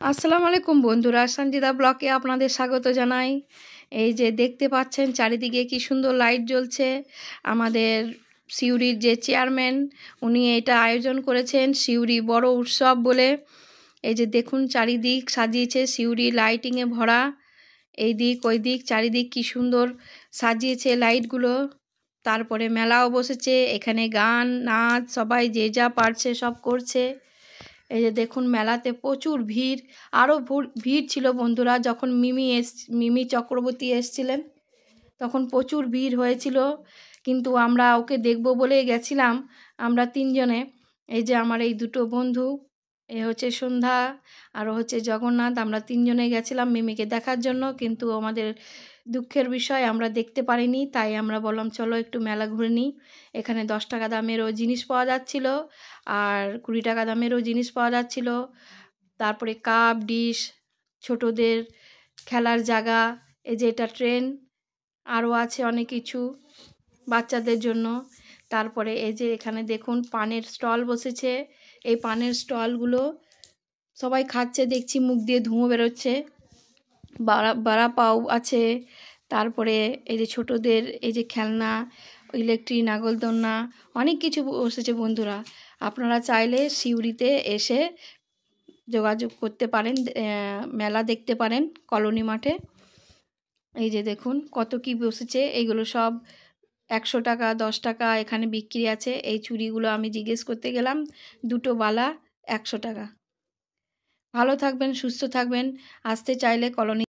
আসসালামু আলাইকুম বন্ধুরা, সঞ্জিদা ব্লকে আপনাদের স্বাগত জানাই। এই যে দেখতে পাচ্ছেন চারিদিকে কি সুন্দর লাইট জ্বলছে। আমাদের সিউড়ির যে চেয়ারম্যান উনি এটা আয়োজন করেছেন সিউড়ি বড় উৎসব বলে। এই যে দেখুন চারিদিক সাজিয়েছে সিউড়ি লাইটিংয়ে ভরা, এই দিক ওই দিক চারিদিক কি সুন্দর সাজিয়েছে লাইটগুলো। তারপরে মেলাও বসেছে, এখানে গান নাচ সবাই যে যা পারছে সব করছে। এই যে দেখুন মেলাতে প্রচুর ভিড়, আরও ভিড় ছিল বন্ধুরা। যখন মিমি চক্রবর্তী এসছিলেন তখন প্রচুর ভিড় হয়েছিল, কিন্তু আমরা ওকে দেখব বলেই গেছিলাম আমরা তিনজনে। এই যে আমার এই দুটো বন্ধু, এ হচ্ছে সন্ধ্যা আর হচ্ছে জগন্নাথ, আমরা তিনজনে গেছিলাম মিমিকে দেখার জন্য, কিন্তু আমাদের দুঃখের বিষয় আমরা দেখতে পারিনি। তাই আমরা বললাম চলো একটু মেলা ঘুরে নিই। এখানে 10 টাকা দামেরও জিনিস পাওয়া যাচ্ছিল আর 20 টাকা দামেরও জিনিস পাওয়া যাচ্ছিল। তারপরে কাপ ডিশ, ছোটদের খেলার জায়গা, এই যে এটা ট্রেন, আরও আছে অনেক কিছু বাচ্চাদের জন্য। তারপরে এই যে এখানে দেখুন পানের স্টল বসেছে। এই পানের স্টলগুলো সবাই খাচ্ছে দেখছি, মুখ দিয়ে ধুঁয়ো বেরোচ্ছে। বাড়া পাও আছে। তারপরে এই যে ছোটদের এই যে খেলনা, ইলেকট্রিক নাগলদোলনা, অনেক কিছু বসেছে বন্ধুরা। আপনারা চাইলে সিউড়িতে এসে যোগাযোগ করতে পারেন, মেলা দেখতে পারেন কলোনি মাঠে। এই যে দেখুন কত কি বসেছে, এইগুলো সব 100 টাকা 10 টাকা এখানে বিক্রি আছে। এই চুড়িগুলো আমি জিজ্ঞেস করতে গেলাম, দুটো বালা 100 টাকা। ভালো থাকবেন, সুস্থ থাকবেন। আসতে চাইলে কলোনি